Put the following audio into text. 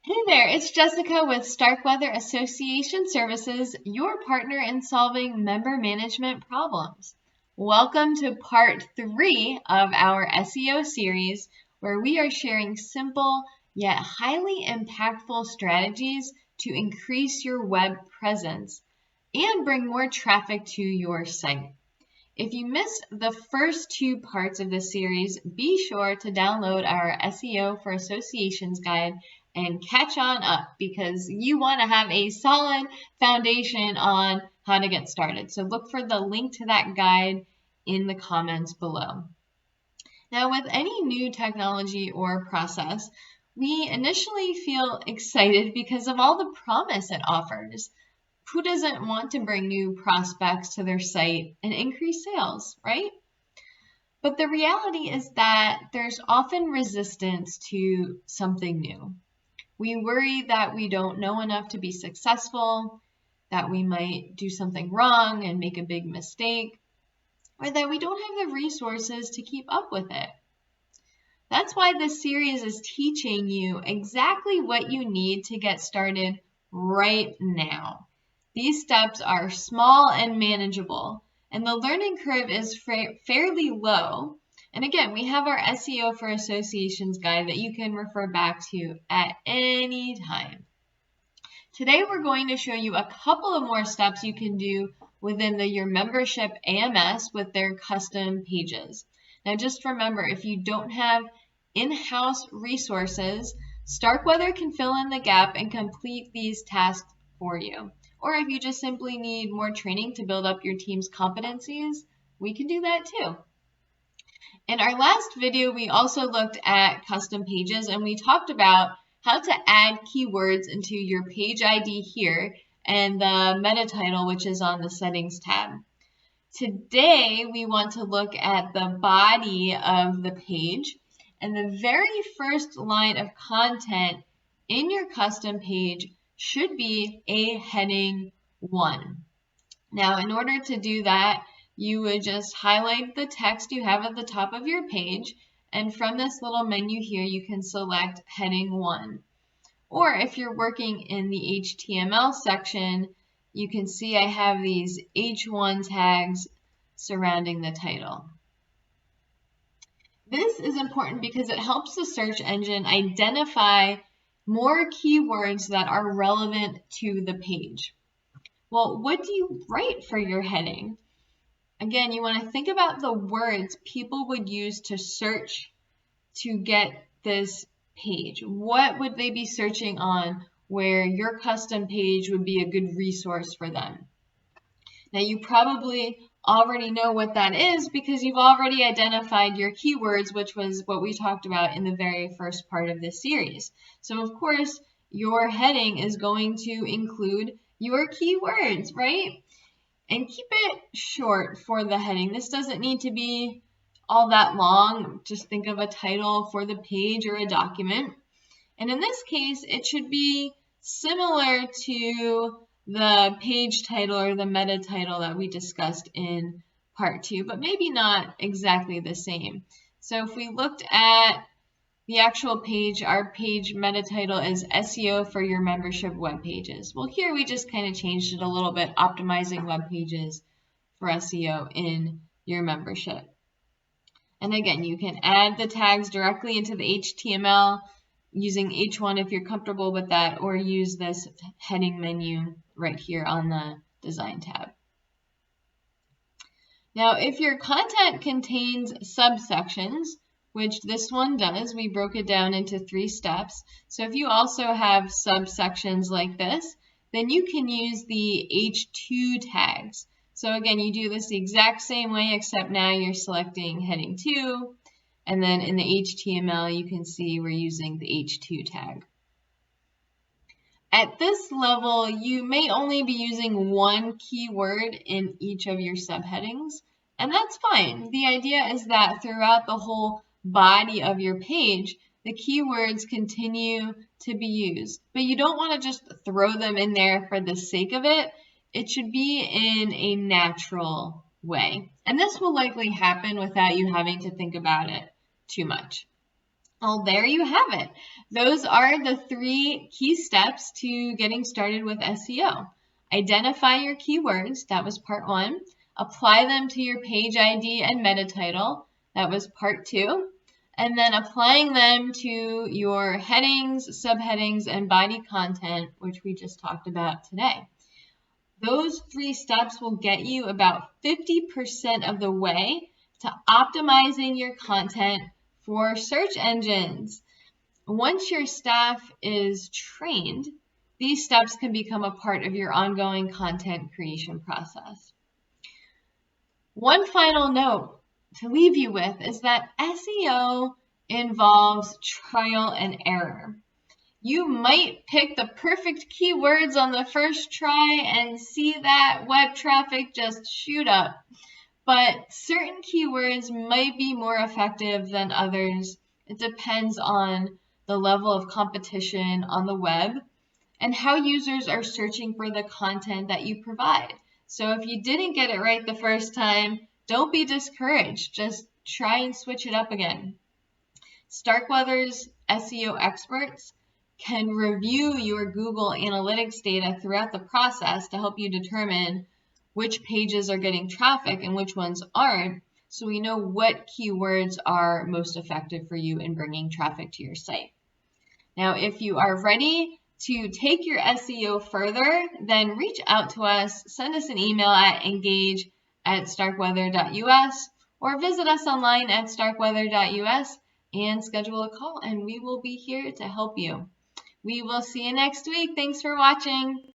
Hey there, it's Jessica with Starkweather Association Services, your partner in solving member management problems. Welcome to part 3 of our SEO series, where we are sharing simple yet highly impactful strategies to increase your web presence and bring more traffic to your site. If you missed the first 2 parts of this series, be sure to download our SEO for Associations guide and catch on up because you want to have a solid foundation on how to get started. So look for the link to that guide in the comments below. Now, with any new technology or process, we initially feel excited because of all the promise it offers. Who doesn't want to bring new prospects to their site and increase sales, right? But the reality is that there's often resistance to something new. We worry that we don't know enough to be successful, that we might do something wrong and make a big mistake, or that we don't have the resources to keep up with it. That's why this series is teaching you exactly what you need to get started right now. These steps are small and manageable, and the learning curve is fairly low. And again, we have our SEO for Associations guide that you can refer back to at any time. Today, we're going to show you a couple of more steps you can do within your membership AMS with their custom pages. Now, just remember, if you don't have in-house resources, Starkweather can fill in the gap and complete these tasks for you. Or if you just simply need more training to build up your team's competencies, we can do that too. In our last video, we also looked at custom pages and we talked about how to add keywords into your page ID here and the meta title, which is on the settings tab. Today, we want to look at the body of the page, and the very first line of content in your custom page should be a heading 1. Now, in order to do that, you would just highlight the text you have at the top of your page, and from this little menu here, you can select heading 1. Or if you're working in the HTML section, you can see I have these H1 tags surrounding the title. This is important because it helps the search engine identify more keywords that are relevant to the page. Well, what do you write for your heading? Again, you want to think about the words people would use to search to get this page. What would they be searching on where your custom page would be a good resource for them? Now, you probably already know what that is because you've already identified your keywords, which was what we talked about in the very first part of this series. So, of course, your heading is going to include your keywords, right? And keep it short for the heading. This doesn't need to be all that long. Just think of a title for the page or a document. And in this case, it should be similar to the page title or the meta title that we discussed in part 2, but maybe not exactly the same. So if we looked at the actual page, our page meta title is SEO for your membership web pages. Well, here we just kind of changed it a little bit, optimizing web pages for SEO in your membership. And again, you can add the tags directly into the HTML using H1 if you're comfortable with that, or use this heading menu right here on the design tab. Now, if your content contains subsections, which this one does, we broke it down into 3 steps. So if you also have subsections like this, then you can use the H2 tags. So again, you do this the exact same way, except now you're selecting heading 2, and then in the HTML, you can see we're using the H2 tag. At this level, you may only be using one keyword in each of your subheadings, and that's fine. The idea is that throughout the whole body of your page, the keywords continue to be used. But you don't want to just throw them in there for the sake of it. It should be in a natural way. And this will likely happen without you having to think about it too much. Well, there you have it. Those are the 3 key steps to getting started with SEO. Identify your keywords, that was part 1. Apply them to your page ID and meta title, that was part 2. And then applying them to your headings, subheadings, and body content, which we just talked about today. Those 3 steps will get you about 50% of the way to optimizing your content for search engines. Once your staff is trained, these steps can become a part of your ongoing content creation process. One final note to leave you with is that SEO involves trial and error. You might pick the perfect keywords on the first try and see that web traffic just shoot up. But certain keywords might be more effective than others. It depends on the level of competition on the web and how users are searching for the content that you provide. So if you didn't get it right the first time, don't be discouraged. Just try and switch it up again. Starkweather's SEO experts can review your Google Analytics data throughout the process to help you determine which pages are getting traffic and which ones aren't, so we know what keywords are most effective for you in bringing traffic to your site. Now, if you are ready to take your SEO further, then reach out to us, send us an email at engage@starkweather.us or visit us online at starkweather.us and schedule a call, and we will be here to help you. We will see you next week. Thanks for watching.